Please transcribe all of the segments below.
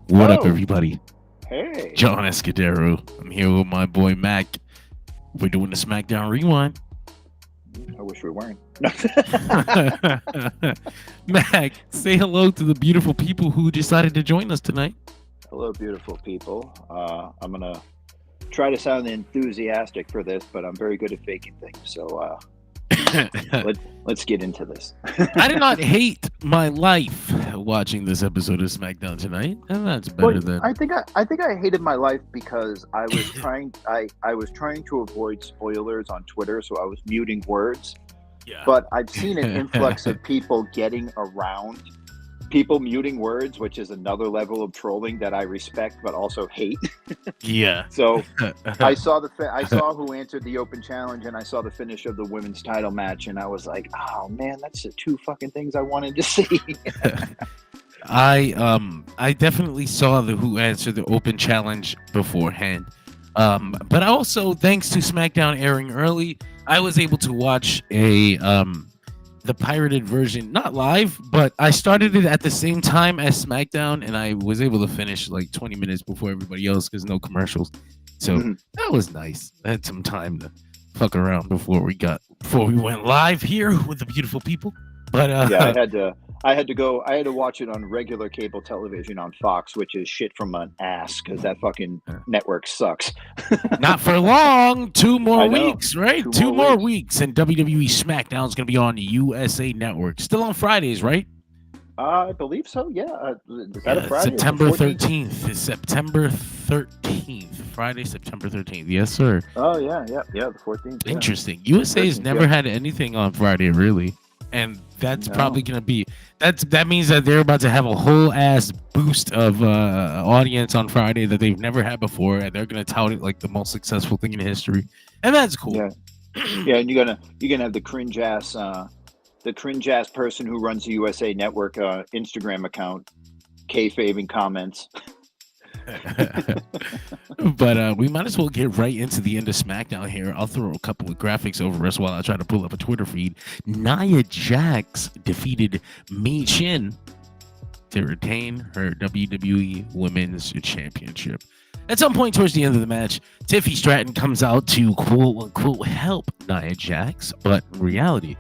What up, Oh, everybody? hey. John Escudero. I'm here with my boy Mac. We're doing the Smackdown Rewind. I wish we weren't. Mac, say hello to the beautiful people who decided to join us tonight. Hello, beautiful people. I'm going to try to sound enthusiastic for this, but I'm very good at faking things. So let's get into this. I did not hate my life watching this episode of Smackdown tonight, and that's better than. I think I hated my life because I was trying to avoid spoilers on Twitter, so I was muting words. Yeah. But I've seen an influx of people getting around people muting words, which is another level of trolling that I respect but also hate. Yeah. So I saw who answered the open challenge, and I saw the finish of the women's title match, and I was like, oh man, that's the two fucking things I wanted to see. I definitely saw the who answered the open challenge beforehand. But also, thanks to SmackDown airing early, I was able to watch the pirated version, not live, but I started it at the same time as SmackDown, and I was able to finish like 20 minutes before everybody else because no commercials. So that was nice. I had some time to fuck around before we went live here with the beautiful people. But yeah, I had to watch it on regular cable television on Fox, which is shit from an ass because that fucking network sucks. Not for long. 2 more weeks, right? 2 more weeks, and WWE Smackdown is going to be on the USA Network. Still on Fridays, right? I believe so. Yeah. Is that a Friday? September 13th. It's September 13th. Friday, September 13th. Yes, sir. Oh yeah, the 14th. Interesting. USA has never had anything on Friday, really. And that's probably going to be that means that they're about to have a whole ass boost of audience on Friday that they've never had before, and they're going to tout it like the most successful thing in history, and that's cool. Yeah, and you're gonna have the cringe ass person who runs the USA Network Instagram account kayfabing comments. But we might as well get right into the end of SmackDown here. I'll throw a couple of graphics over us while I try to pull up a Twitter feed. Nia Jax defeated Michin to retain her WWE Women's Championship. At some point towards the end of the match, Tiffy Stratton comes out to quote-unquote help Nia Jax, but in reality,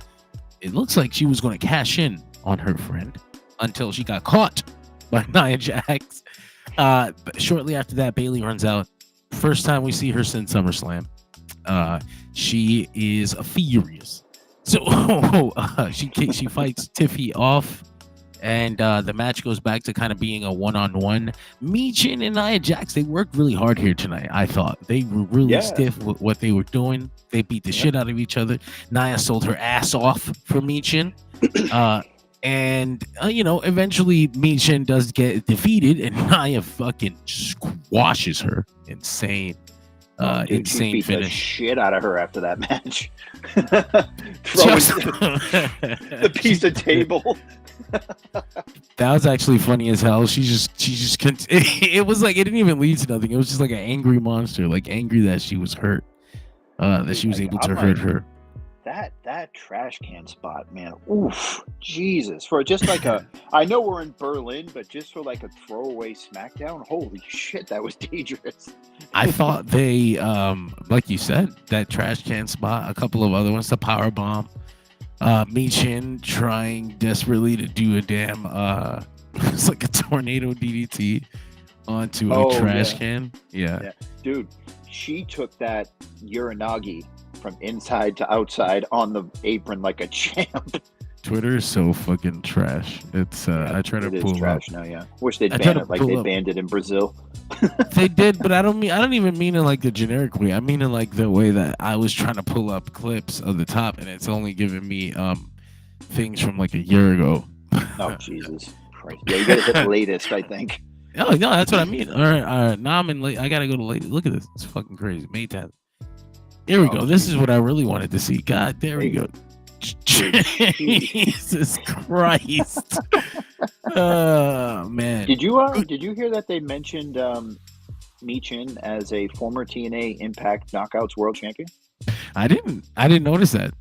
it looks like she was going to cash in on her friend until she got caught by Nia Jax. But shortly after that, Bayley runs out. First time we see her since SummerSlam. She is furious. So she fights Tiffy off, and the match goes back to kind of being a one-on-one. Michin and Nia Jax, they worked really hard here tonight. I thought they were really stiff with what they were doing. They beat the shit out of each other. Nia sold her ass off for Michin. And, eventually Michin does get defeated, and Nia fucking squashes her. Insane. Insane she beat finish. The shit out of her after that match. The piece of table. That was actually funny as hell. She just it was like, it didn't even lead to nothing. It was just like an angry monster, like angry that she was hurt. That she was able to hurt her. That trash can spot, man. Oof, Jesus! For just like I know we're in Berlin, but just for like a throwaway SmackDown, holy shit, that was dangerous. I thought they, like you said, that trash can spot, a couple of other ones, the power bomb, Michin trying desperately to do a damn, it's like a tornado DDT onto a trash can. Yeah, dude, she took that Uranagi from inside to outside on the apron like a champ. Twitter is so fucking trash. It's I try to pull trash now. Yeah, wish they'd ban it like they banned it in Brazil. They did, but I don't even mean it like the generic way. I mean it like the way that I was trying to pull up clips of the top, and it's only giving me things from like a year ago. Oh Jesus Christ! Yeah, you gotta hit the latest, I think. Oh no, that's what I mean. All right. Now I'm in late. I gotta go to latest. Look at this. It's fucking crazy. May 10th. Here we go. This is what I really wanted to see. God, there we go. Jesus Christ. Oh man. Did you hear that they mentioned Michin as a former TNA Impact Knockouts World Champion? I didn't notice that.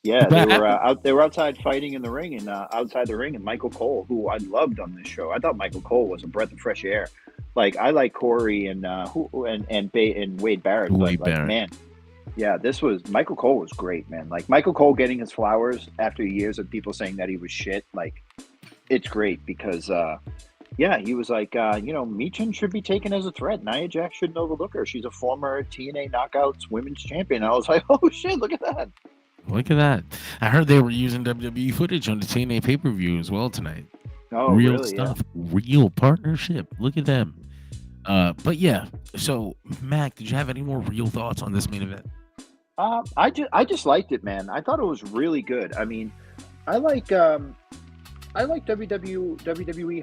Yeah, they were out. They were outside fighting in the ring and outside the ring, and Michael Cole, who I loved on this show. I thought Michael Cole was a breath of fresh air. Like I like Corey and Wade Barrett, but Wade like Barrett. man, yeah, this was Michael Cole was great, man. Like Michael Cole getting his flowers after years of people saying that he was shit. Like it's great because yeah, he was like Michin should be taken as a threat. Nia Jax shouldn't overlook her. She's a former TNA Knockouts Women's Champion. I was like, oh shit, look at that. Look at that. I heard they were using WWE footage on the TNA pay-per-view as well tonight. Oh, Real really? stuff. Real partnership. Look at them. But yeah. So, Mac, did you have any more real thoughts on this main event? I just liked it, man. I thought it was really good. I mean, I like WWE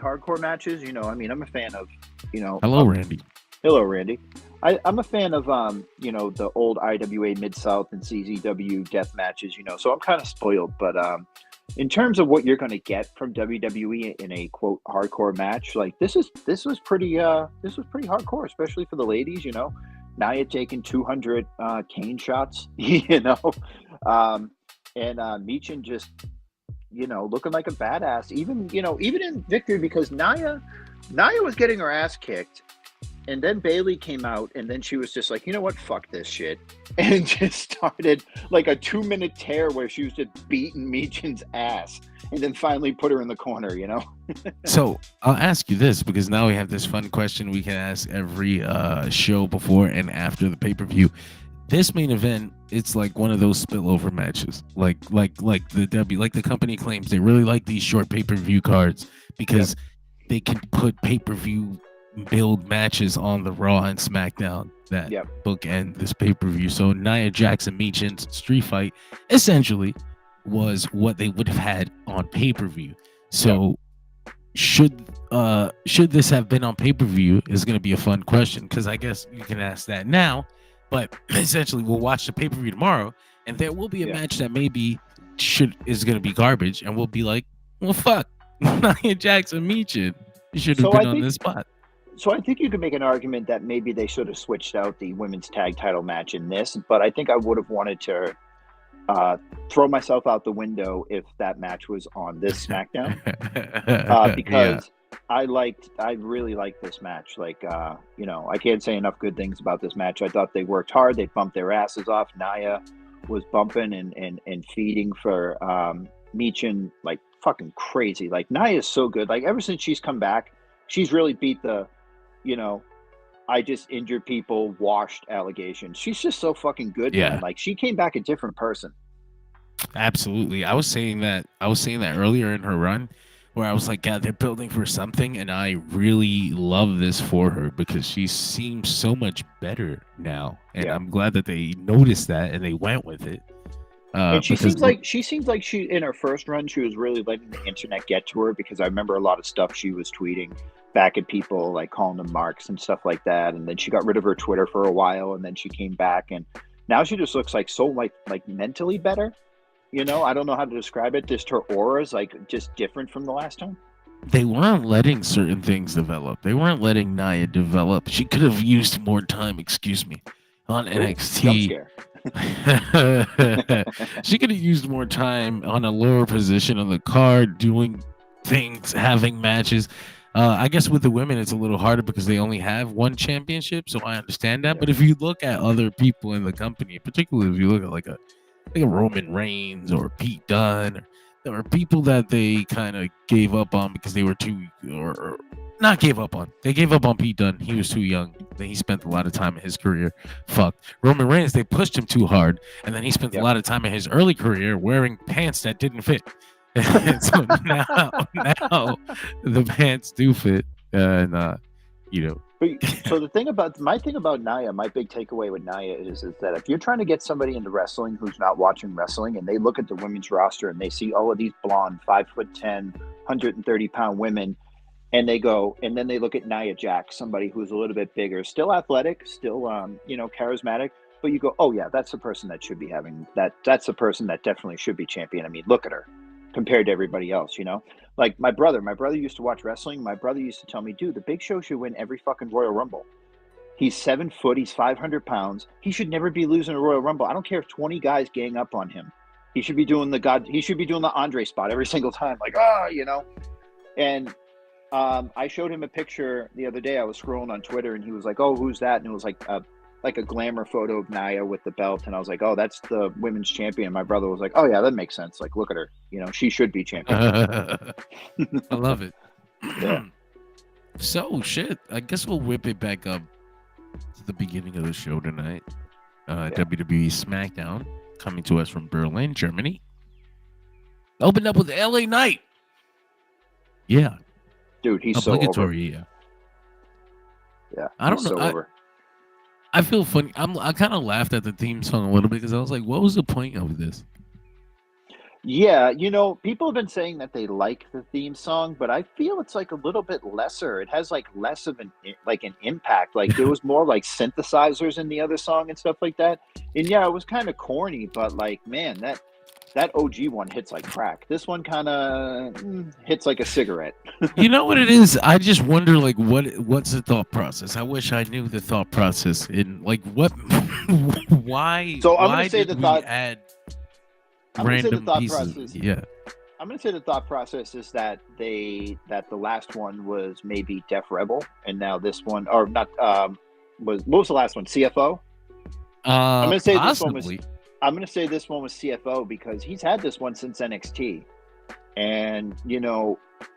hardcore matches. I mean, I'm a fan of Hello, Randy. Hello, Randy. I'm a fan of the old IWA Mid South and CZW death matches. So I'm kind of spoiled. But in terms of what you're going to get from WWE in a quote hardcore match, like this was pretty hardcore, especially for the ladies. Nia taking 200 cane shots. And Michin just looking like a badass. Even in victory, because Nia was getting her ass kicked. And then Bayley came out, and then she was just like, you know what, fuck this shit. And just started like a 2-minute tear where she was just beating Michin's ass. And then finally put her in the corner, So I'll ask you this, because now we have this fun question we can ask every show before and after the pay-per-view. This main event, it's like one of those spillover matches. Like the company claims they really like these short pay-per-view cards because they can put pay-per-view build matches on the Raw and SmackDown that bookend this pay-per-view. So Nia Jax and Michin's street fight essentially was what they would have had on pay-per-view. So should this have been on pay-per-view is going to be a fun question, because I guess you can ask that now, but essentially we'll watch the pay-per-view tomorrow and there will be a match that maybe is going to be garbage, and we'll be like, well, fuck, Nia Jax and Michin should have been on this spot. So I think you could make an argument that maybe they should have switched out the women's tag title match in this, but I think I would have wanted to throw myself out the window if that match was on this SmackDown, because I really liked this match. Like, I can't say enough good things about this match. I thought they worked hard. They bumped their asses off. Nia was bumping and feeding for Michin like fucking crazy. Like, Nia is so good. Like, ever since she's come back, she's really beat the I just injured people, washed allegations. She's just so fucking good, man. Like, she came back a different person. Absolutely. I was saying that earlier in her run, where I was like, God, they're building for something, and I really love this for her because she seems so much better now. And I'm glad that they noticed that and they went with it. And she seems like she in her first run, she was really letting the internet get to her, because I remember a lot of stuff she was tweeting back at people, like calling them marks and stuff like that. And then she got rid of her Twitter for a while, and then she came back, and now she just looks like so like mentally better. I don't know how to describe it. Just her aura is like just different from the last time. They weren't letting certain things develop. They weren't letting Nia develop. She could have used more time, on NXT. She could have used more time on a lower position on the card, doing things, having matches. I guess with the women, it's a little harder because they only have one championship, so I understand that. But if you look at other people in the company, particularly if you look at like a Roman Reigns or Pete Dunne, there were people that they kind of gave up on because they were too, or not gave up on. They gave up on Pete Dunne. He was too young. Then he spent a lot of time in his career fucked. Roman Reigns, they pushed him too hard, and then he spent a lot of time in his early career wearing pants that didn't fit. And so now the pants do fit, and So my thing about Nia, my big takeaway with Nia is that if you're trying to get somebody into wrestling who's not watching wrestling, and they look at the women's roster and they see all of these blonde 5'10", 130-pound women, and they go, and then they look at Nia Jax, somebody who's a little bit bigger, still athletic, still charismatic, but you go, oh yeah, that's the person that should be having that. That's the person that definitely should be champion. I mean, look at her compared to everybody else, Like my brother used to watch wrestling. My brother used to tell me, dude, the Big Show should win every fucking Royal Rumble. He's 7 foot. He's 500 pounds. He should never be losing a Royal Rumble. I don't care if 20 guys gang up on him. He should be doing the Andre spot every single time, like And I showed him a picture the other day. I was scrolling on Twitter, and he was like, "Oh, who's that?" And it was like a glamour photo of Nia with the belt, and I was like, "Oh, that's the women's champion." And my brother was like, "Oh yeah, that makes sense. Like, look at her. She should be champion." I love it. Yeah. So shit. I guess we'll whip it back up to the beginning of the show tonight. WWE Smackdown coming to us from Berlin, Germany. Opened up with LA Knight. Yeah. Dude, he's obligatory, so over. Yeah. I don't know. Over. I feel funny. I kind of laughed at the theme song a little bit because I was like, what was the point of this? Yeah, people have been saying that they like the theme song, but I feel it's like a little bit lesser. It has like less of an impact. Like there was more like synthesizers in the other song and stuff like that. And yeah, it was kind of corny, but like, man, that OG one hits like crack. This one kind of hits like a cigarette. You know what it is? I just wonder, like, what's the thought process? I wish I knew the thought process in like what, why. So I'm why gonna say did the we thought. add I'm gonna say the random thought pieces? process. Yeah. I'm gonna say the thought process is that the last one was maybe Def Rebel, and now this one, or not, what was the last one? CFO. I'm gonna say possibly. I'm going to say this one was CFO because he's had this one since NXT. And,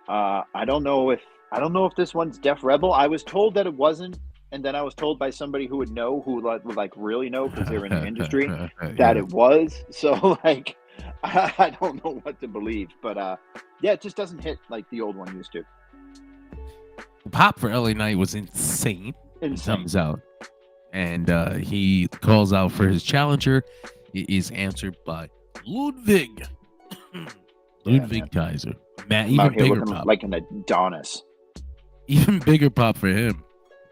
I don't know if this one's Def Rebel. I was told that it wasn't. And then I was told by somebody who would know, who would really know because they're in the industry, that it was. So like, I don't know what to believe. But it just doesn't hit like the old one used to. Pop for LA Knight was insane. Comes out. And he calls out for his challenger. It is answered by Ludwig. Ludwig Kaiser. Matt, even bigger pop. Like an Adonis. Even bigger pop for him.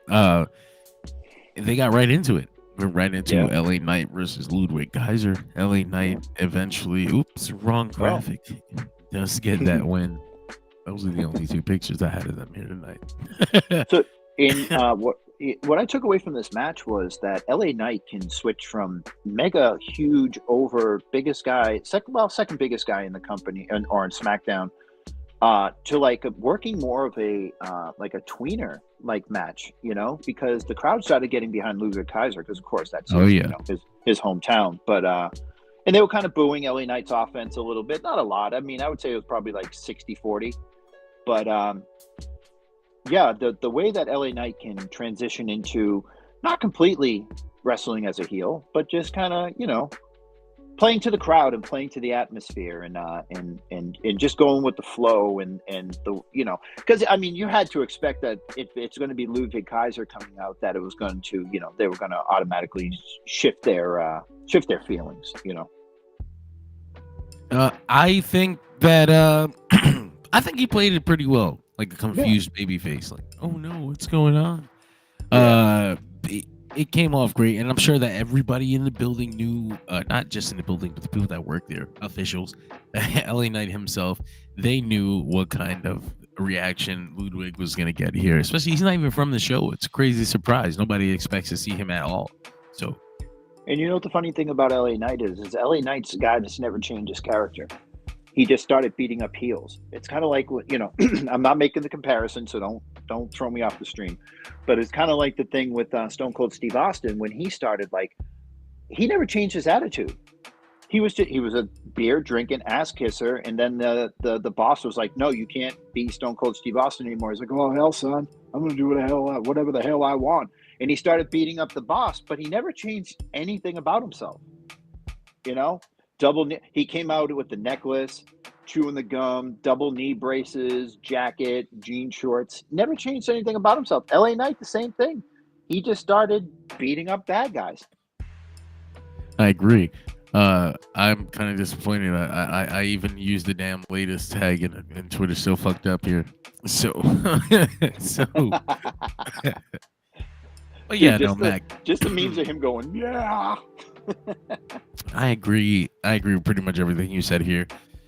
They got right into it. We're right into LA Knight versus Ludwig Kaiser. LA Knight eventually, wrong graphic. Does get that win. Those are the only two pictures I had of them here tonight. So what I took away from this match was that LA Knight can switch from mega huge over biggest guy, second biggest guy in the company or in SmackDown, to like working more of a like a tweener like match, because the crowd started getting behind Ludwig Kaiser because of course that's his hometown, but and they were kind of booing LA Knight's offense a little bit, not a lot. I mean, I would say it was probably like 60-40, but the way that LA Knight can transition into not completely wrestling as a heel, but just kind of, playing to the crowd and playing to the atmosphere and just going with the flow and the, because I mean, you had to expect that if it's going to be Ludwig Kaiser coming out, that it was going to, they were going to automatically shift their feelings, I think that I think he played it pretty well. Like a confused baby face, like, oh no, what's going on? It came off great, and I'm sure that everybody in the building knew, not just in the building, but the people that work there, officials, LA Knight himself, they knew what kind of reaction Ludwig was going to get here. Especially, he's not even from the show. It's a crazy surprise. Nobody expects to see him at all. So, and you know what the funny thing about LA Knight is LA Knight's a guy that's never changed his character. He just started beating up heels. It's kind of like, I'm not making the comparison, so don't throw me off the stream. But it's kind of like the thing with Stone Cold Steve Austin when he started. Like, he never changed his attitude. He was a beer drinking ass kisser, and then the boss was like, "No, you can't be Stone Cold Steve Austin anymore." He's like, "Oh hell, son, I'm gonna do whatever the hell I want." And he started beating up the boss, but he never changed anything about himself. He came out with the necklace, chewing the gum, double knee braces, jacket, jean shorts. Never changed anything about himself. LA Knight, the same thing. He just started beating up bad guys. I agree. I'm kind of disappointed. I even used the damn latest tag and Twitter's still fucked up here. So, but yeah, dude, Mac. Just the memes of him going, yeah. I agree with pretty much everything you said here.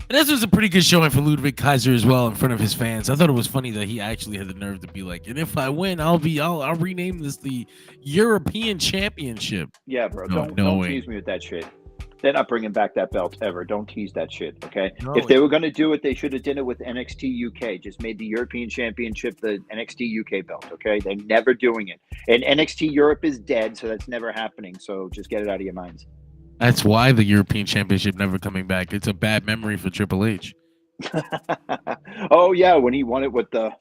And this was a pretty good showing for Ludwig Kaiser as well in front of his fans. I thought it was funny that he actually had the nerve to be like, and if I win, I'll rename this the European Championship. Yeah, bro. Don't tease me with that shit. They're not bringing back that belt ever. Don't tease that shit, okay? No, if they were going to do it, they should have done it with NXT UK. Just made the European Championship the NXT UK belt, okay? They're never doing it. And NXT Europe is dead, so that's never happening. So just get it out of your minds. that's why the European Championship never coming back. It's a bad memory for Triple H. Oh, yeah, when he won it with the...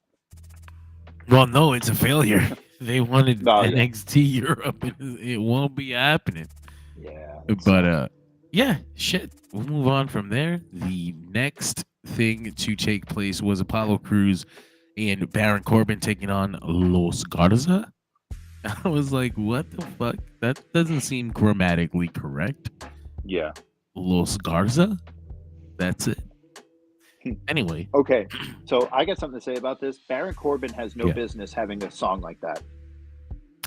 Well, no, it's a failure. They wanted NXT yeah. Europe. It won't be happening. Yeah. But yeah, shit. We'll move on from there. The next thing to take place was Apollo Crews and Baron Corbin taking on Los Garza. I was like, what the fuck? That doesn't seem grammatically correct. Yeah. Los Garza? That's it. Anyway. Okay. So I got something to say about this. Baron Corbin has no business having a song like that.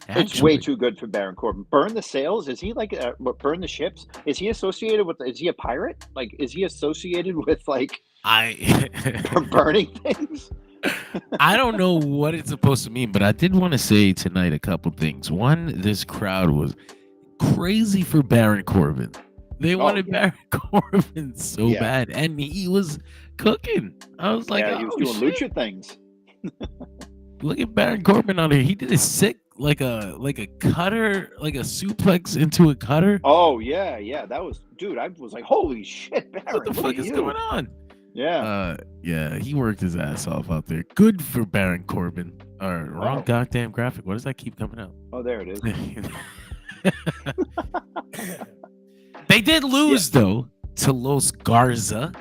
Actually, it's way too good for Baron Corbin. Burn the sails? Is he like burn the ships? Is he associated with? Is he a pirate? Like, is he associated with like burning things? I don't know what it's supposed to mean, but I did want to say tonight a couple things. One, this crowd was crazy for Baron Corbin. They wanted Baron Corbin so bad, and he was cooking. I was like, he was doing lucha things. Look at Baron Corbin on here. He did a sick, like a cutter, like a suplex into a cutter. Oh yeah. That was, dude. I was like, holy shit, Baron! What the fuck is going on? Yeah. Yeah. He worked his ass off out there. Good for Baron Corbin. Wrong goddamn graphic. Why does that keep coming out? Oh, there it is. They did lose though to Los Garza.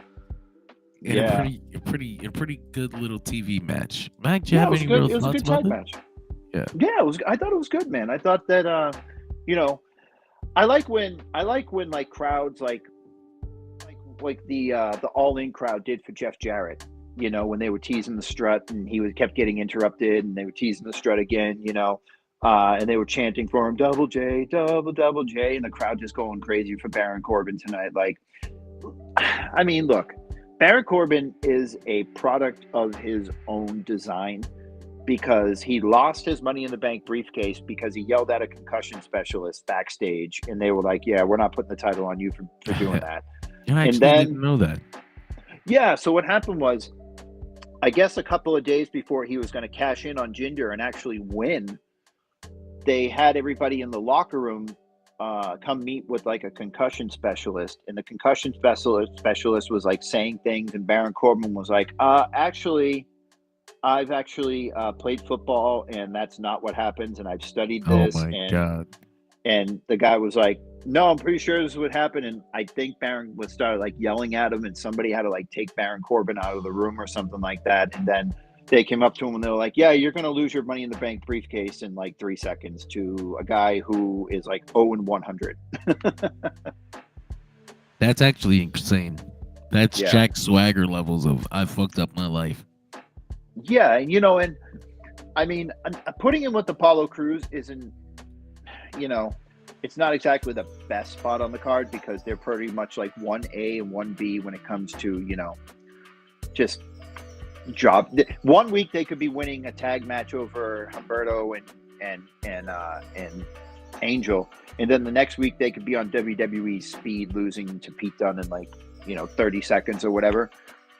In a pretty good little TV match. Mac, do you have any real thoughts about that? Match. Yeah, it was. I thought it was good, man. I thought that I like when like crowds like the All In crowd did for Jeff Jarrett. You know, when they were teasing the strut and he kept getting interrupted, and they were teasing the strut again. You know, and they were chanting for him, Double J, Double J, and the crowd just going crazy for Baron Corbin tonight. Like, I mean, look. Baron Corbin is a product of his own design because he lost his Money in the Bank briefcase because he yelled at a concussion specialist backstage, and they were like, "Yeah, we're not putting the title on you for doing that." I actually didn't know that. Yeah, so what happened was, I guess a couple of days before he was going to cash in on Jinder and actually win, they had everybody in the locker room come meet with like a concussion specialist, and the concussion specialist was like saying things, and Baron Corbin was like, actually I've actually played football, and that's not what happens, and I've studied this. Oh my God. And the guy was like, no, I'm pretty sure this is what happened. And I think Baron started like yelling at him, and somebody had to like take Baron Corbin out of the room or something like that. And then they came up to him and they were like, yeah, you're going to lose your Money in the Bank briefcase in like 3 seconds to a guy who is like 0-100. That's actually insane. That's Jack Swagger levels of I fucked up my life. Yeah, you know, and I mean, putting him with Apollo Crews isn't, you know, it's not exactly the best spot on the card because they're pretty much like 1A and 1B when it comes to, you know, just job. 1 week they could be winning a tag match over Humberto and Angel, and then the next week they could be on WWE Speed losing to Pete Dunne in like, you know, 30 seconds or whatever.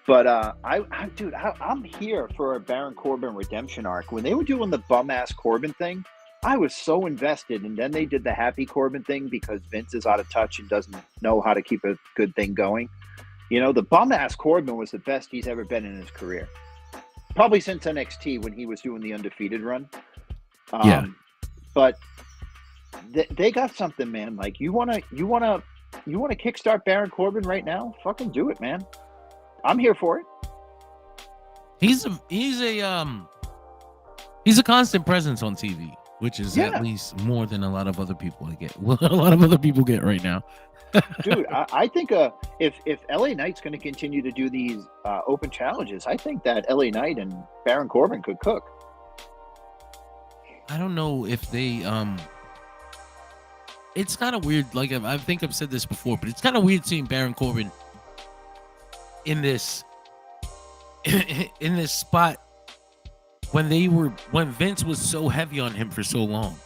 But I'm here for a Baron Corbin redemption arc. When they were doing the bum ass Corbin thing, I was so invested, and then they did the happy Corbin thing because Vince is out of touch and doesn't know how to keep a good thing going. You know, the bum-ass Corbin was the best he's ever been in his career. Probably since NXT when he was doing the undefeated run. But they got something, man. Like, you wanna kickstart Baron Corbin right now? Fucking do it, man. I'm here for it. He's a constant presence on TV, which is at least more than a lot of other people get right now. Dude, I think if LA Knight's going to continue to do these open challenges, I think that LA Knight and Baron Corbin could cook. I don't know if they it's kind of weird. Like, I think I've said this before, but it's kind of weird seeing Baron Corbin in this spot when Vince was so heavy on him for so long,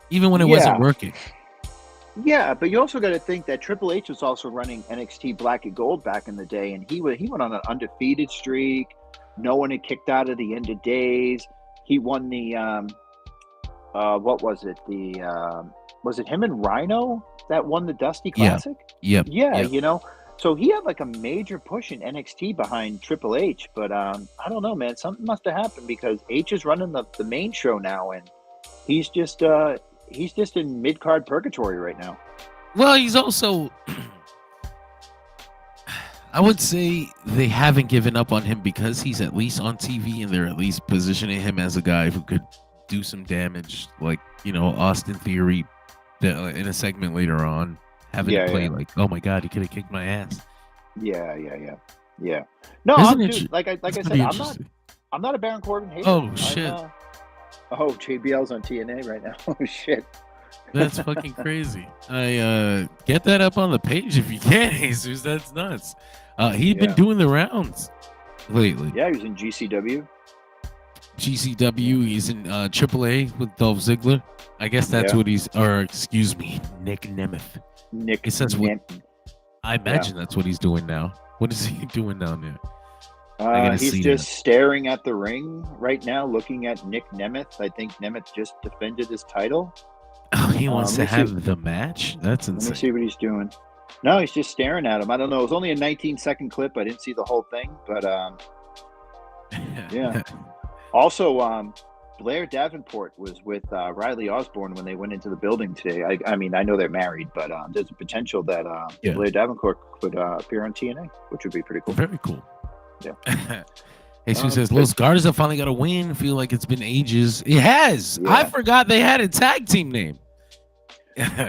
even when it wasn't working. Yeah, but you also got to think that Triple H was also running NXT Black and Gold back in the day, and he went on an undefeated streak. No one had kicked out of the end of days. He won the what was it? Was it him and Rhino that won the Dusty Classic? Yeah, Yep. you know. So he had like a major push in NXT behind Triple H, but I don't know, man. Something must have happened because H is running the main show now, and he's just in mid card purgatory right now. Well, he's also. I would say they haven't given up on him because he's at least on TV and they're at least positioning him as a guy who could do some damage, like, you know, Austin Theory in a segment later on, having to play like, oh my God, he could have kicked my ass. Yeah. No, dude, like I said, I'm not a Baron Corbin hater. Oh shit. JBL's on TNA right now. Oh shit. That's fucking crazy. I get that up on the page if you can, Jesus. That's nuts. He'd been doing the rounds lately. Yeah, he was in GCW. He's in AAA with Dolph Ziggler. I guess that's what he's, or excuse me, Nick Nemeth. Nick. It says I imagine that's what he's doing now. What is he doing down there? He's just staring at the ring right now, looking at Nick Nemeth. I think Nemeth just defended his title. Oh, he wants to have the match? That's insane. Let me see what he's doing. No, he's just staring at him. I don't know. It was only a 19-second clip. I didn't see the whole thing, but yeah. Also, Blair Davenport was with Riley Osborne when they went into the building today. I mean, I know they're married, but there's a potential that Blair Davenport could appear on TNA, which would be pretty cool. Very cool. Yeah. Jesus says, Los Garza finally got a win. Feel like it's been ages. It has. Yeah. I forgot they had a tag team name.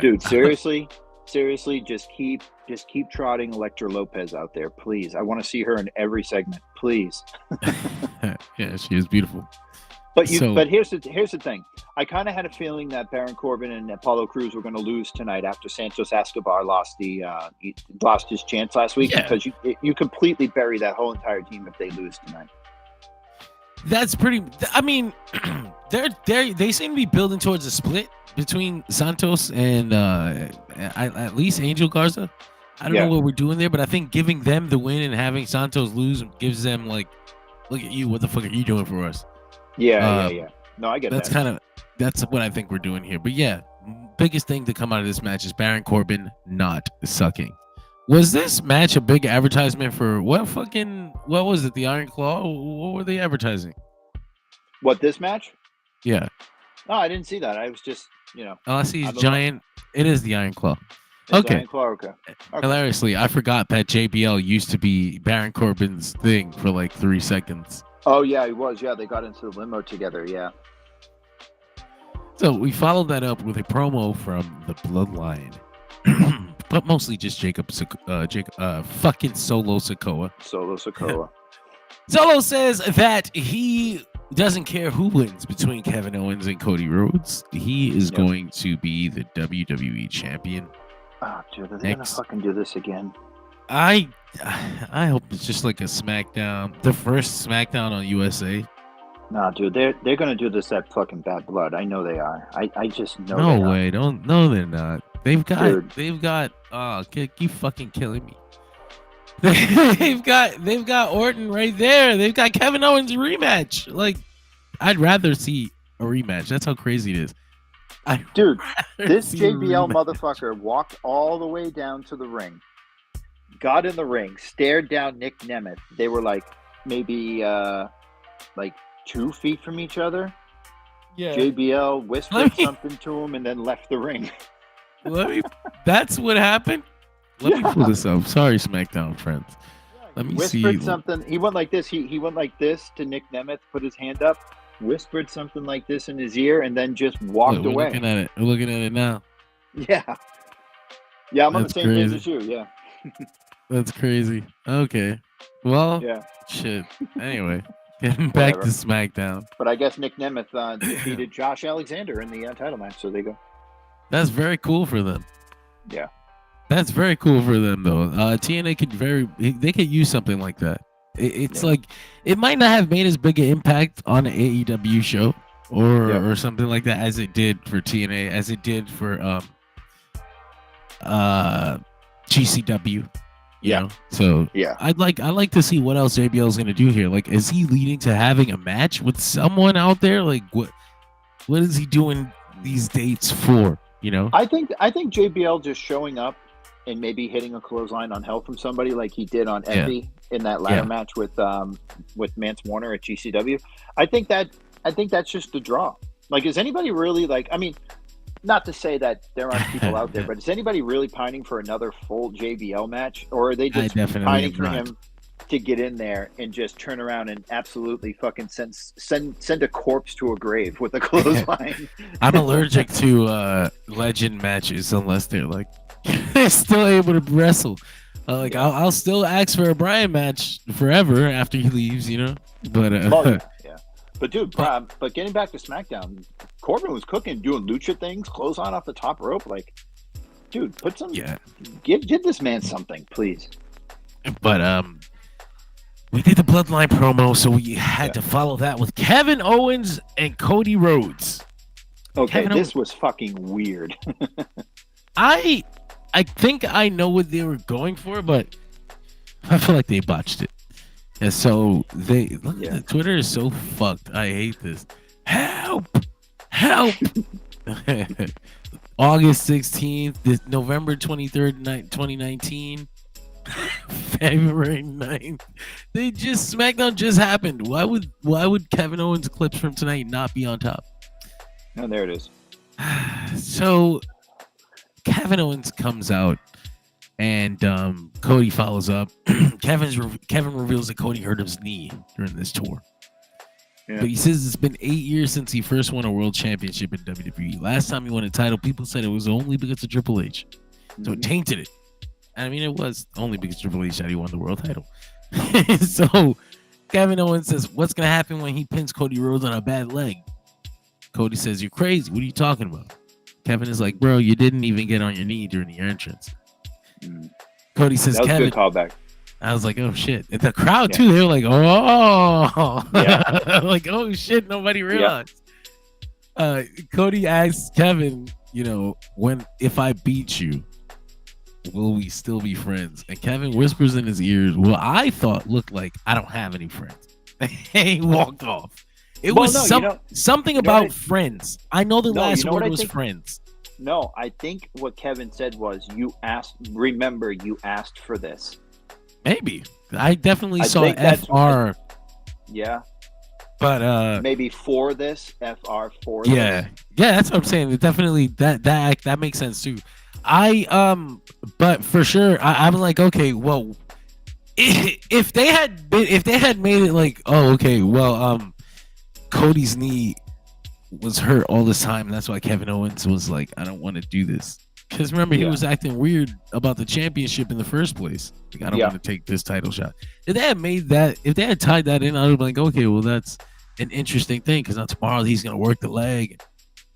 Dude, seriously, just keep trotting Elektra Lopez out there, please. I want to see her in every segment, please. Yeah, she is beautiful. But here's the thing. I kind of had a feeling that Baron Corbin and Apollo Crews were going to lose tonight after Santos Escobar lost his chance last week, because you completely bury that whole entire team if they lose tonight. That's pretty. I mean, they seem to be building towards a split between Santos and at least Angel Garza. I don't know what we're doing there, but I think giving them the win and having Santos lose gives them like, look at you. What the fuck are you doing for us? Yeah. No, I get that. That's what I think we're doing here. But yeah, biggest thing to come out of this match is Baron Corbin not sucking. Was this match a big advertisement for what was it? The Iron Claw? What were they advertising? What, this match? Yeah. No, I didn't see that. I was just, Oh, I see his giant. It is the Iron Claw. Okay. Iron Claw, okay. Hilariously, I forgot that JBL used to be Baron Corbin's thing for like 3 seconds. Oh, yeah, he was. Yeah, they got into the limo together, yeah. So we followed that up with a promo from the Bloodline. But mostly just fucking Solo Sikoa. Solo says that he doesn't care who wins between Kevin Owens and Cody Rhodes. He is going to be the WWE champion. Oh, dude, are they gonna fucking do this again? I hope it's just like a SmackDown, the first SmackDown on USA. Nah, dude, they're gonna do this at fucking Bad Blood. I know they are. I just know. No way, they're not. They've got. Oh, you fucking killing me. they've got Orton right there. They've got Kevin Owens rematch. Like, I'd rather see a rematch. That's how crazy it is. Dude, this JBL motherfucker walked all the way down to the ring, got in the ring, stared down Nick Nemeth. They were like maybe like 2 feet from each other. Yeah. JBL whispered something to him and then left the ring. That's what happened. Let me pull this up. Sorry, SmackDown friends. Let me see. Whispered something. He went like this. He went like this to Nick Nemeth, put his hand up, whispered something like this in his ear, and then just walked away. We're looking at it now. Yeah. Yeah, I'm on the same page as you. Yeah. That's crazy. Okay. Well, shit. Anyway, getting back to SmackDown. But I guess Nick Nemeth defeated Josh Alexander in the title match, so there you go. That's very cool for them. Yeah. That's very cool for them, though. TNA they could use something like that. It's like, it might not have made as big an impact on an AEW show or something like that as it did for TNA, as it did for GCW. You Yeah. know, so Yeah. I like to see what else JBL is gonna do here. Like, is he leading to having a match with someone out there? Like, what is he doing these dates for? You know, I think JBL just showing up and maybe hitting a clothesline on Hell from somebody like he did on Yeah. Envy in that ladder Yeah. match with Mance Warner at GCW. I think that's just the draw. Like, is anybody really like? I mean, not to say that there aren't people out there, but is anybody really pining for another full JBL match, or are they I just definitely pining am for not. him to get in there and just turn around and absolutely fucking send a corpse to a grave with a clothesline? I'm allergic to legend matches unless they're like they're still able to wrestle. Like, I'll still ask for a Bryan match forever after he leaves, you know. But Yeah. But dude, but getting back to SmackDown, Corbin was cooking, doing lucha things, clothesline off the top rope. Like, dude, put some. yeah. Give this man something, please. But we did the Bloodline promo, so we had to follow that with Kevin Owens and Cody Rhodes. Okay, Kevin this was fucking weird. I think I know what they were going for, but I feel like they botched it. And so the Twitter is so fucked. I hate this. Help! August 16th, November 23rd, 2019, February 9th. SmackDown just happened. Why would Kevin Owens clips from tonight not be on top? No, there it is. So Kevin Owens comes out and Cody follows up. Kevin reveals that Cody hurt his knee during this tour. Yeah. But he says it's been 8 years since he first won a world championship in WWE. Last time he won a title, people said it was only because of Triple H. So it tainted it. I mean, it was only because Triple H that he won the world title. So Kevin Owens says, what's going to happen when he pins Cody Rhodes on a bad leg? Cody says, you're crazy. What are you talking about? Kevin is like, bro, you didn't even get on your knee during the entrance. Cody says, that was Kevin. A good callback. I was like, oh shit. And the crowd too, they were like, oh, like, oh shit, nobody realized. Cody asks Kevin, if I beat you, will we still be friends? And Kevin whispers in his ears, well, I thought looked like I don't have any friends. He walked off. It was something about friends. I know the last word was friends. No, I think what Kevin said was, you asked for this. Maybe. I definitely saw FR. Yeah. But maybe for this, FR for this. Yeah, that's what I'm saying. It definitely that makes sense too. But for sure, I'm like, okay, well, if they had made it like, oh, okay, well, Cody's knee was hurt all this time, and that's why Kevin Owens was like, I don't want to do this. Because remember, he was acting weird about the championship in the first place. Like, I don't want to take this title shot. If they had tied that in, I would have been like, okay, well, that's an interesting thing, because now tomorrow he's going to work the leg.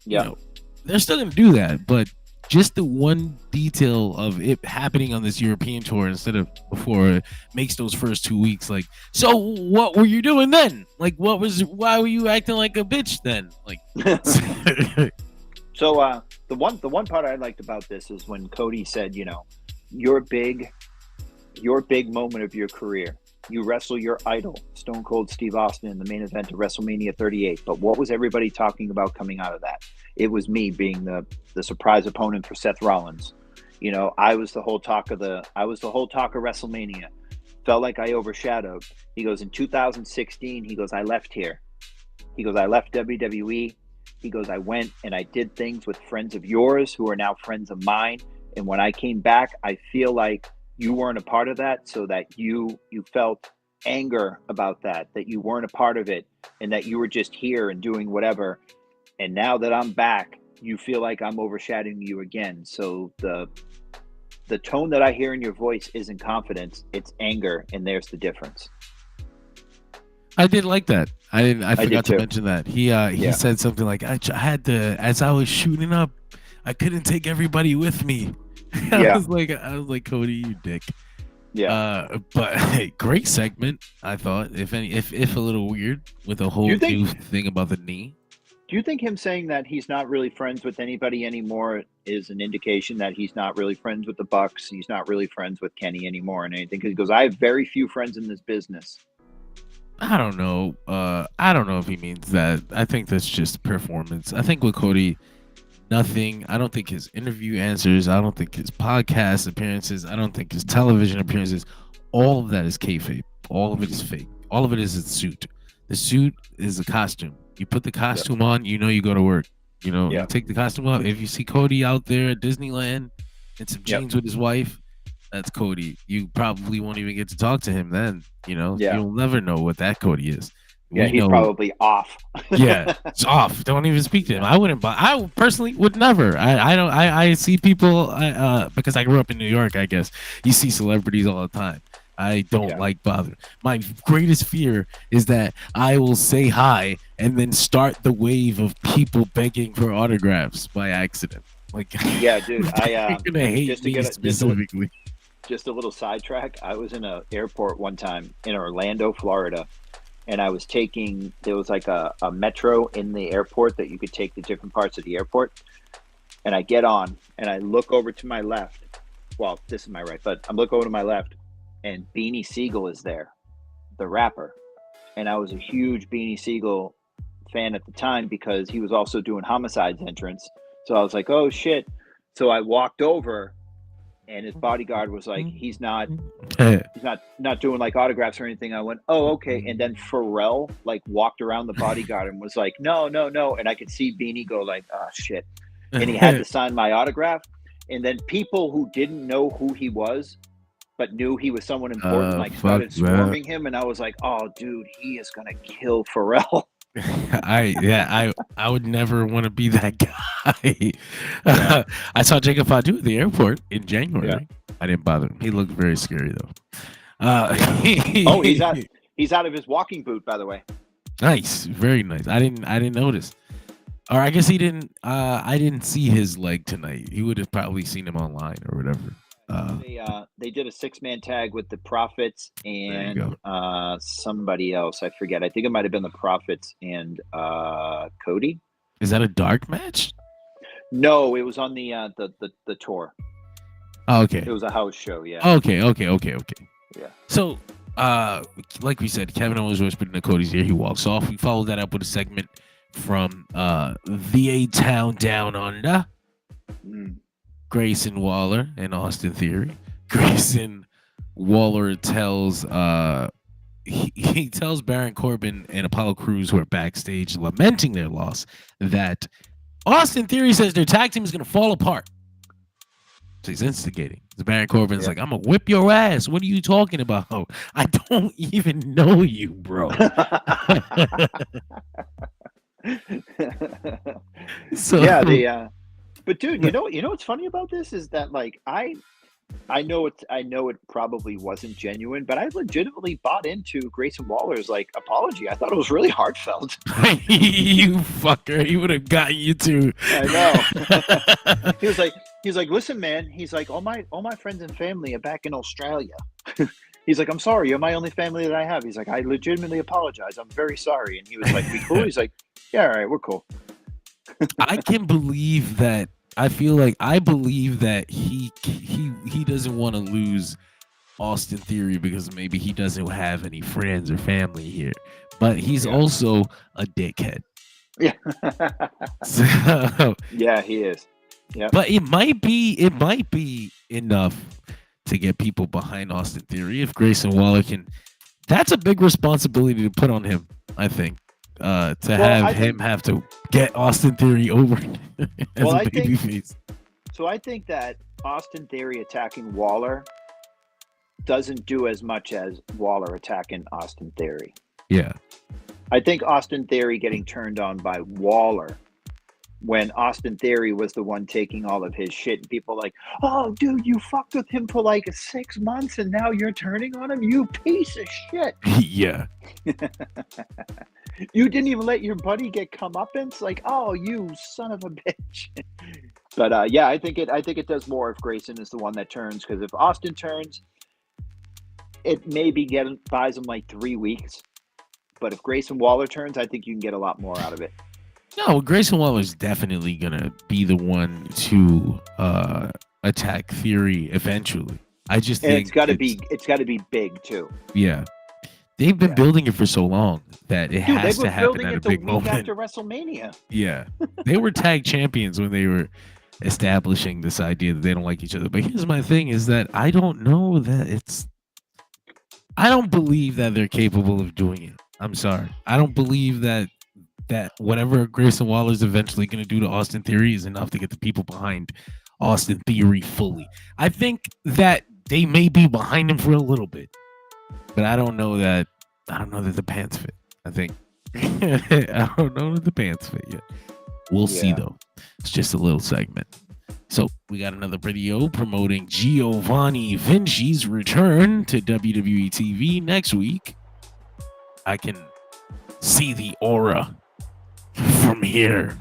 They're still going to do that, but just the one detail of it happening on this European tour instead of before makes those first 2 weeks like, so what were you doing then? Like, why were you acting like a bitch then? Like, so the one part I liked about this is when Cody said, your big moment of your career, you wrestle your idol, Stone Cold Steve Austin, in the main event of WrestleMania 38. But what was everybody talking about coming out of that? It was me being the surprise opponent for Seth Rollins. I was the whole talk of WrestleMania. Felt like I overshadowed. He goes, in 2016, he goes, I left here. He goes, I left WWE. He goes, I went and I did things with friends of yours who are now friends of mine. And when I came back, I feel like you weren't a part of that, so that you felt anger about that you weren't a part of it, and that you were just here and doing whatever. And now that I'm back, you feel like I'm overshadowing you again. So the tone that I hear in your voice isn't confidence, it's anger, and there's the difference. I did like that. I forgot to mention that. He said something like, I had to, as I was shooting up, I couldn't take everybody with me. I was like, Cody, you dick. But hey, great segment, I thought. If a little weird with a whole new thing about the knee. Do you think him saying that he's not really friends with anybody anymore is an indication that he's not really friends with the Bucks? He's not really friends with Kenny anymore and anything? Because he goes, I have very few friends in this business. I don't know. I don't know if he means that. I think that's just performance. I think with Cody, nothing. I don't think his interview answers. I don't think his podcast appearances. I don't think his television appearances. All of that is kayfabe. All of it is fake. All of it is a suit. The suit is a costume. You put the costume on, you know you go to work. You know, you take the costume off. If you see Cody out there at Disneyland in some jeans with his wife, that's Cody. You probably won't even get to talk to him then. You know, you'll never know what that Cody is. Yeah, he's probably off. Yeah, it's off. Don't even speak to him. I wouldn't. I personally would never. I don't. I see people. Because I grew up in New York. I guess you see celebrities all the time. I don't like bothering. My greatest fear is that I will say hi and then start the wave of people begging for autographs by accident. Like, yeah, dude, you're gonna hate just me specifically. Just a little sidetrack. I was in an airport one time in Orlando, Florida, and I was taking. There was like a metro in the airport that you could take to different parts of the airport. And I get on and I look over to my left. Well, this is my right, but I'm looking over to my left. And Beanie Siegel is there, the rapper. And I was a huge Beanie Siegel fan at the time because he was also doing Homicide's entrance. So I was like, oh, shit. So I walked over and his bodyguard was like, he's not doing like autographs or anything. I went, oh, okay. And then Pharrell like walked around the bodyguard and was like, no. And I could see Beanie go like, oh, shit. And he had to sign my autograph. And then people who didn't know who he was but knew he was someone important, like started swarming him, and I was like, "Oh, dude, he is gonna kill Pharrell." I would never want to be that guy. I saw Jacob Fatu at the airport in January. Yeah. I didn't bother him. He looked very scary though. He's out of his walking boot, by the way. Nice, very nice. I didn't notice. Or I guess he didn't. I didn't see his leg tonight. He would have probably seen him online or whatever. They did a 6-man tag with the Profits and somebody else. I forget. I think it might have been the Profits and Cody. Is that a dark match? No, it was on the tour. Oh, okay. It was a house show. Yeah. Okay. Yeah. So, like we said, Kevin Owens whispered into Cody's ear. He walks off. We followed that up with a segment from the A-Town Down Under. Grayson Waller and Austin Theory. Grayson Waller tells he tells Baron Corbin and Apollo Crews, who are backstage lamenting their loss, that Austin Theory says their tag team is going to fall apart. So he's instigating. The Baron Corbin's like, I'm going to whip your ass. What are you talking about? I don't even know you, bro. But dude, you know what's funny about this is that like I know it probably wasn't genuine, but I legitimately bought into Grayson Waller's like apology. I thought it was really heartfelt. You fucker, he would have got you too. I know. He was like, listen, man. He's like, all my friends and family are back in Australia. He's like, I'm sorry, you're my only family that I have. He's like, I legitimately apologize. I'm very sorry. And he was like, we cool? He's like, yeah, all right, we're cool. I can believe that. I believe that he doesn't want to lose Austin Theory because maybe he doesn't have any friends or family here, but he's also a dickhead. Yeah. So, yeah, he is. Yeah. But it might be enough to get people behind Austin Theory if Grayson Waller can. That's a big responsibility to put on him, I think. Have to get Austin Theory over as a babyface. So I think that Austin Theory attacking Waller doesn't do as much as Waller attacking Austin Theory. Yeah. I think Austin Theory getting turned on by Waller when Austin Theory was the one taking all of his shit and people like, oh, dude, you fucked with him for like 6 months and now you're turning on him, you piece of shit. Yeah. You didn't even let your buddy get comeuppance. Like, oh, you son of a bitch. But I think it does more if Grayson is the one that turns, because if Austin turns, it maybe buys him like 3 weeks. But if Grayson Waller turns, I think you can get a lot more out of it. No, Grayson Waller is definitely gonna be the one to attack Theory eventually. I just And think it's got to be big too. yeah, they've been Yeah. building it for so long that it Dude, they has were to happen building at a it the big week moment. after WrestleMania. Yeah, they were tag champions when they were establishing this idea that they don't like each other. But here's my thing: is that I don't know that it's. I don't believe that they're capable of doing it. I'm sorry. I don't believe that whatever Grayson Waller is eventually going to do to Austin Theory is enough to get the people behind Austin Theory fully. I think that they may be behind him for a little bit, but I don't know that. I don't know that the pants fit. I think I don't know that the pants fit yet. We'll see though. It's just a little segment. So we got another video promoting Giovanni Vinci's return to WWE TV next week. I can see the aura from here.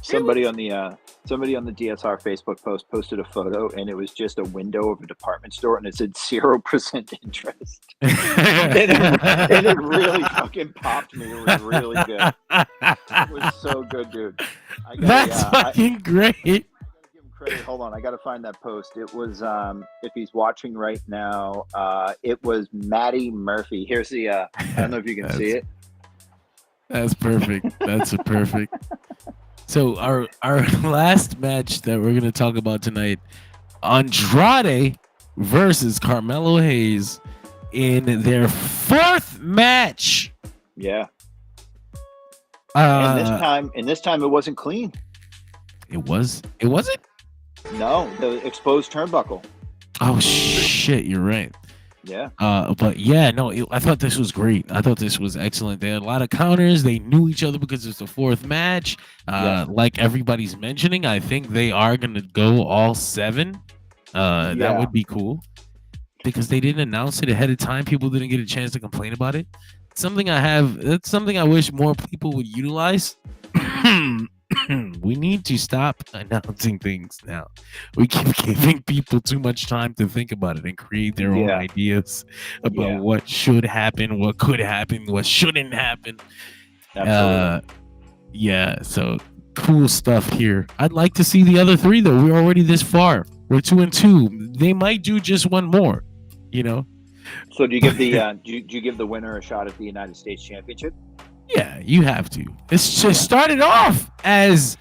Somebody on the DSR Facebook post posted a photo, and it was just a window of a department store, and it said 0% interest. and it really fucking popped me. It was really good. It was so good, dude. That's fucking great. I gotta give him credit. Hold on, I gotta find that post. It was if he's watching right now, it was Matty Murphy. Here's the I don't know if you can see it. That's perfect. That's a perfect. So our last match that we're gonna talk about tonight, Andrade versus Carmelo Hayes in their fourth match. Yeah. And this time it wasn't clean. It wasn't? No, the exposed turnbuckle. Oh shit, you're right. Yeah. But yeah, no, I thought this was great. I thought this was excellent. They had a lot of counters. They knew each other because it's the fourth match. Like everybody's mentioning, I think they are gonna go all 7. That would be cool. Because they didn't announce it ahead of time. People didn't get a chance to complain about it. That's something I wish more people would utilize. We need to stop announcing things now. We keep giving people too much time to think about it and create their own ideas about what should happen, what could happen, what shouldn't happen. Absolutely. So cool stuff here. I'd like to see the other 3 though. We're already this far. We're 2-2. They might do just one more, you know. So do you give the do you give the winner a shot at the United States Championship? Yeah, you have to. It's just started off as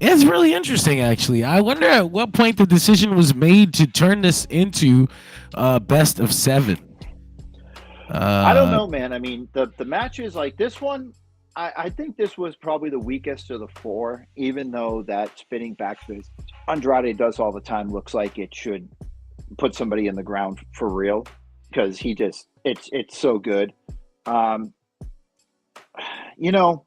it's really interesting actually. I wonder at what point the decision was made to turn this into best of 7. I don't know, man. I mean, the matches like this one, I think this was probably the weakest of the 4, even though that spinning backfist Andrade does all the time looks like it should put somebody in the ground for real, because he just it's so good. You know,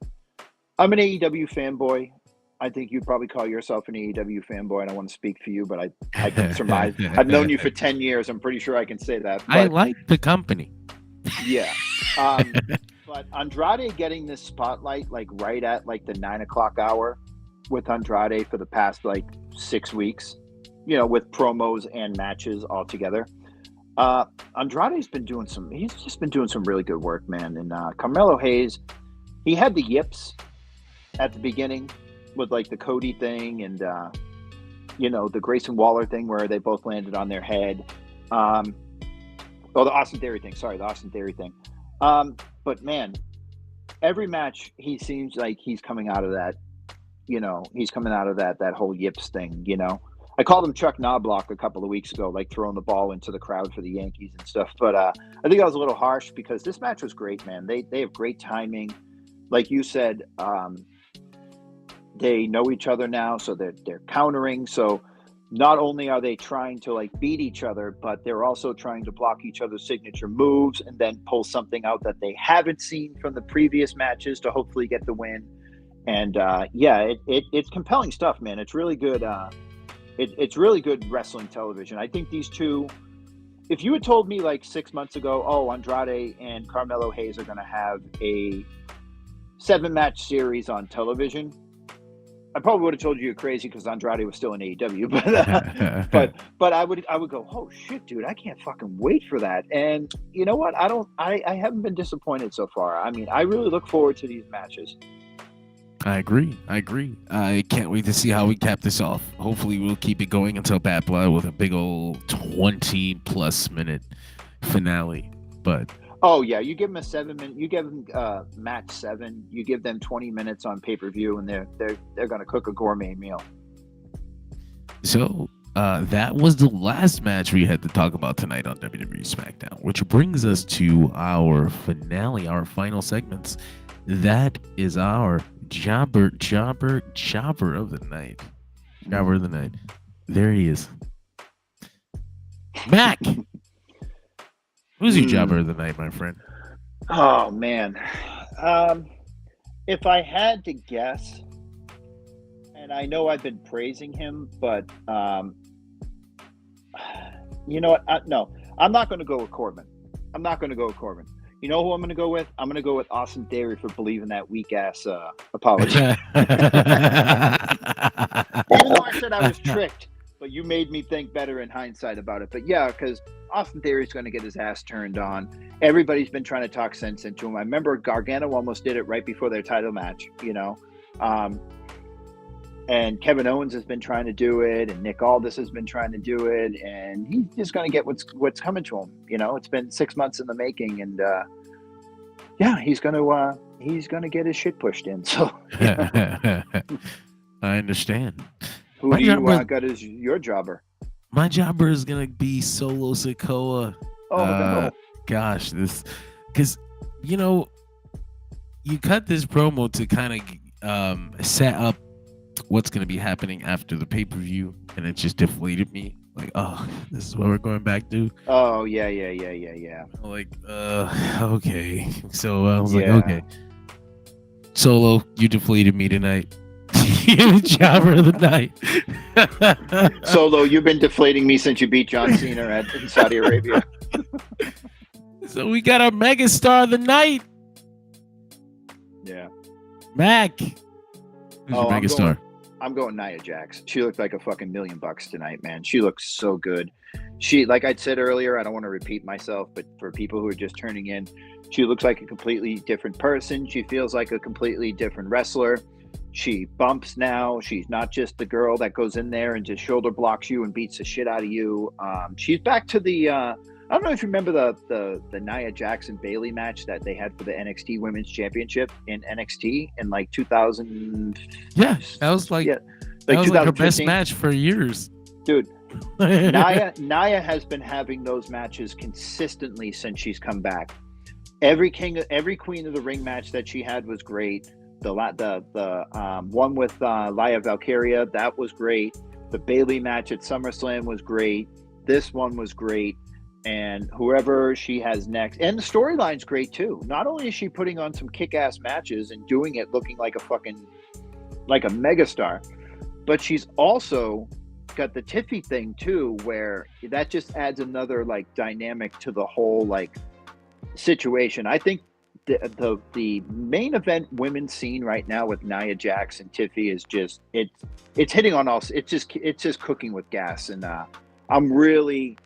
I'm an AEW fanboy. I think you probably call yourself an AEW fanboy. I don't want to speak for you, but I can surmise. I've known you for 10 years. I'm pretty sure I can say that. But, I like the company. Yeah. But Andrade getting this spotlight like right at like the 9:00 hour with Andrade for the past like 6 weeks, you know, with promos and matches all together. Andrade's been doing he's just been doing some really good work, man. And Carmelo Hayes, he had the yips at the beginning with like the Cody thing and you know, the Grayson Waller thing where they both landed on their head. The Austin Theory thing. Sorry, the Austin Theory thing. But man, every match he seems like he's coming out of that, you know, he's coming out of that whole yips thing, you know. I called him Chuck Knobloch a couple of weeks ago, like throwing the ball into the crowd for the Yankees and stuff. But I think I was a little harsh because this match was great, man. They have great timing. Like you said, they know each other now, so they're countering. So not only are they trying to like beat each other, but they're also trying to block each other's signature moves and then pull something out that they haven't seen from the previous matches to hopefully get the win. And it's compelling stuff, man. It's really good. It's really good wrestling television. I think these two, if you had told me like 6 months ago, oh, Andrade and Carmelo Hayes are going to have a 7-match series on television, I probably would have told you you're crazy because Andrade was still in AEW, but I would go, oh shit, dude, I can't fucking wait for that. And you know what? I haven't been disappointed so far. I mean, I really look forward to these matches. I agree. I can't wait to see how we cap this off. Hopefully, we'll keep it going until Bad Blood with a big old 20+ minute finale. But oh yeah, you give them a 7-minute. You give them match 7. You give them 20 minutes on pay-per-view, and they're going to cook a gourmet meal. So that was the last match we had to talk about tonight on WWE Smackdown, which brings us to our finale, our final segments. That is our jobber of the night. Jobber of the night. There he is. Mac. Who's your jobber of the night, my friend? Oh man. If I had to guess, and I know I've been praising him, but you know what? No, I'm not going to go with Corbin. You know who I'm going to go with? I'm going to go with Austin Theory for believing that weak ass apology. Even though I said I was tricked, but you made me think better in hindsight about it. But yeah, because Austin Theory is going to get his ass turned on. Everybody's been trying to talk sense into him. I remember Gargano almost did it right before their title match, you know. And Kevin Owens has been trying to do it, and Nick Aldis has been trying to do it, and he's just going to get what's coming to him. You know, it's been 6 months in the making, and yeah, he's going to get his shit pushed in. So I understand. Who do you got as your jobber? My jobber is going to be Solo Sikoa. Oh no! Gosh, because you know, you cut this promo to kind of set up what's going to be happening after the pay-per-view, and it just deflated me. Like, oh, this is what we're going back to. Oh yeah. Like, okay. So I was like, okay, Solo, you deflated me tonight. Jobber of the night. Solo, you've been deflating me since you beat John Cena in Saudi Arabia. So we got our megastar of the night. Yeah, Mac. Who's your megastar? I'm going Nia Jax. She looked like a fucking $1 million tonight, man. She looks so good. She, like I said earlier, I don't want to repeat myself, but for people who are just turning in, she looks like a completely different person. She feels like a completely different wrestler. She bumps now. She's not just the girl that goes in there and just shoulder blocks you and beats the shit out of you. She's back to the I don't know if you remember the Nia Jax and Bayley match that they had for the NXT Women's Championship in NXT in like 2000. Yeah, that was like, that was like her best match for years, dude. Nia has been having those matches consistently since she's come back. Every Queen of the Ring match that she had was great. The one with Lia Valkyria, that was great. The Bayley match at SummerSlam was great. This one was great. And whoever she has next, and the storyline's great too. Not only is she putting on some kick-ass matches and doing it looking like a megastar, but she's also got the Tiffy thing too, where that just adds another like dynamic to the whole like situation. I think the main event women's scene right now with Nia Jax and Tiffy is just it's hitting on all. It's just cooking with gas, and I'm really,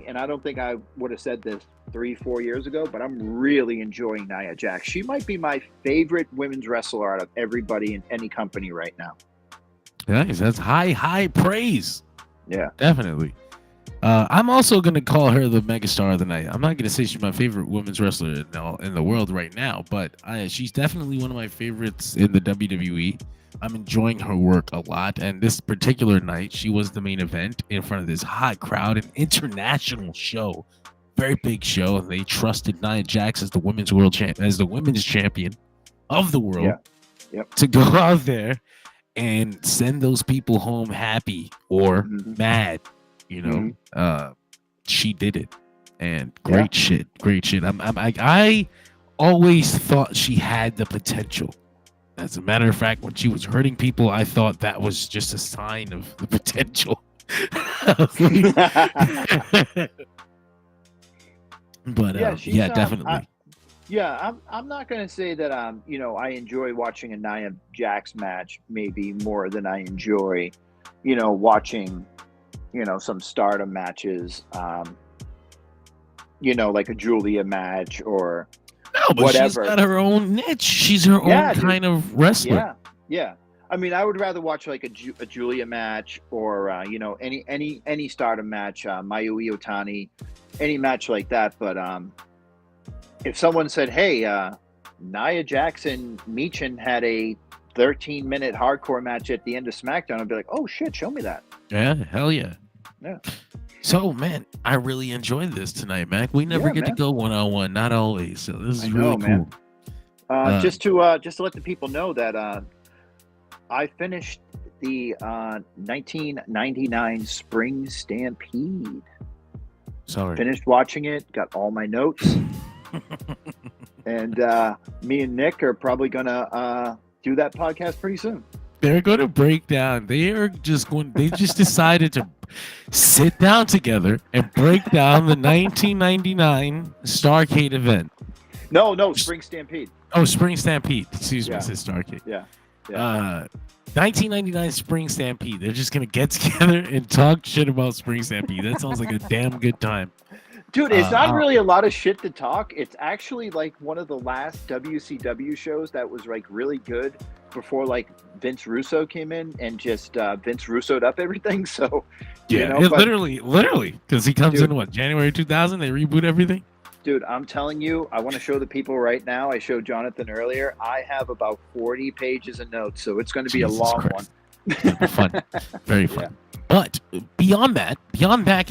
and I don't think I would have said this 3-4 years ago, but I'm really enjoying Nia Jax. She might be my favorite women's wrestler out of everybody in any company right now. Nice. That's high praise. Yeah, definitely. I'm also going to call her the megastar of the night. I'm not going to say she's my favorite women's wrestler in the world right now, but she's definitely one of my favorites in the WWE. I'm enjoying her work a lot, and this particular night, she was the main event in front of this hot crowd, an international show, very big show, and they trusted Nia Jax as the women's champion of the world, to go out there and send those people home happy or mad. You know, she did it, and great shit. I always thought she had the potential. As a matter of fact, when she was hurting people, I thought that was just a sign of the potential. But definitely. Yeah, I'm not gonna say that I enjoy watching a Nia Jax match maybe more than I enjoy, watching, some Stardom matches, like a Julia match or No, but she's whatever. got her own niche. She's her own Yeah, dude. kind of wrestler. Yeah, yeah. I mean, I would rather watch like a Julia match or any Stardom match, Mayu Iwatani, any match like that. But if someone said, "Hey, Nia Jax and Michin had a 13-minute hardcore match at the end of SmackDown," I'd be like, "Oh shit, show me that." Yeah, hell yeah. Yeah. So, man, I really enjoyed this tonight, Mac. We never get to go one-on-one, not always. So this is really cool. Man. Just to let the people know that I finished the 1999 Spring Stampede. Sorry. Finished watching it, got all my notes. And me and Nick are probably going to do that podcast pretty soon. They're going to break down. They just decided to sit down together and break down the 1999 Starrcade event. No, Spring Stampede. Oh, Spring Stampede. Excuse me, I said Starrcade. Yeah. 1999 Spring Stampede. They're just going to get together and talk shit about Spring Stampede. That sounds like a damn good time. Dude, it's not really a lot of shit to talk. It's actually like one of the last WCW shows that was like really good before like Vince Russo came in and just Vince Russo'd up everything. So yeah, literally, because he comes in January 2000. They reboot everything. Dude, I'm telling you, I want to show the people right now. I showed Jonathan earlier. I have about 40 pages of notes, so it's going to be a long one. Fun, very fun. Yeah. But beyond that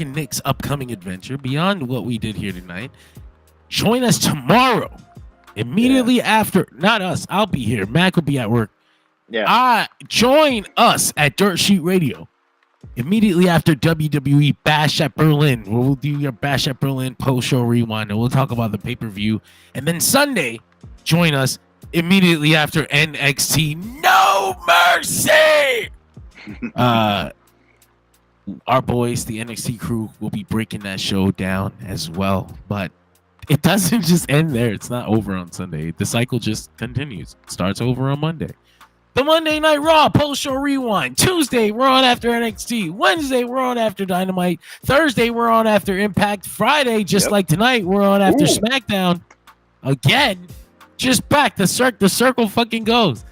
and Nick's upcoming adventure, beyond what we did here tonight, join us tomorrow. Immediately after, not us, I'll be here. Mac will be at work. Yeah. Join us at Dirt Sheet Radio. Immediately after WWE Bash at Berlin, where we'll do your Bash at Berlin post-show rewind, and we'll talk about the pay-per-view. And then Sunday, join us immediately after NXT No Mercy! Our boys, the NXT crew, will be breaking that show down as well. But it doesn't just end there. It's not over on Sunday. The cycle just continues. It starts over on Monday. The Monday Night Raw post-show rewind. Tuesday, we're on after NXT. Wednesday, we're on after Dynamite. Thursday, we're on after Impact. Friday, just like tonight, we're on after SmackDown. Again, just back. The circle fucking goes.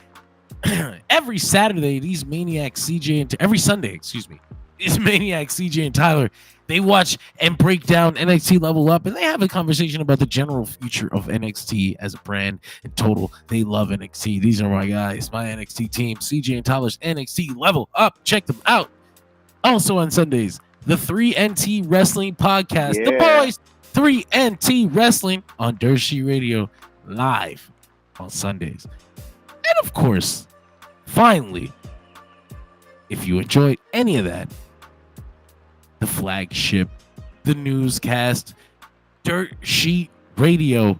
Every Saturday, these maniacs, every Sunday, these maniacs, CJ and Tyler, they watch and break down NXT Level Up, and they have a conversation about the general future of NXT as a brand in total. They love NXT. These are my guys, my NXT team, CJ and Tyler's NXT Level Up. Check them out. Also on Sundays, the 3NT Wrestling Podcast. The boys, 3NT Wrestling on Dirt Sheet Radio, live on Sundays. And of course, finally, if you enjoyed any of that, the flagship, the newscast, Dirt Sheet Radio.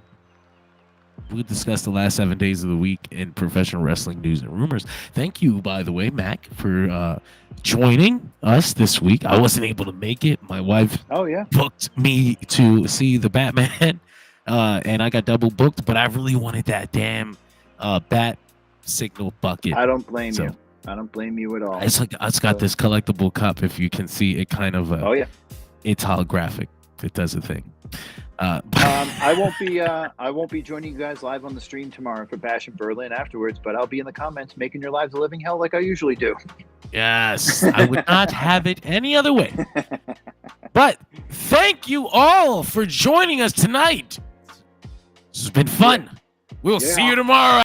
We'll discuss the last 7 days of the week in professional wrestling news and rumors. Thank you, by the way, Mac, for joining us this week. I wasn't able to make it. My wife booked me to see the Batman, and I got double booked, but I really wanted that damn bat signal bucket. I don't blame you. I don't blame you at all. It's got this collectible cup. If you can see it, kind of. It's holographic. It does a thing. I won't be joining you guys live on the stream tomorrow for Bash in Berlin afterwards, but I'll be in the comments making your lives a living hell like I usually do. Yes, I would not have it any other way. But thank you all for joining us tonight. This has been fun. We'll see you tomorrow.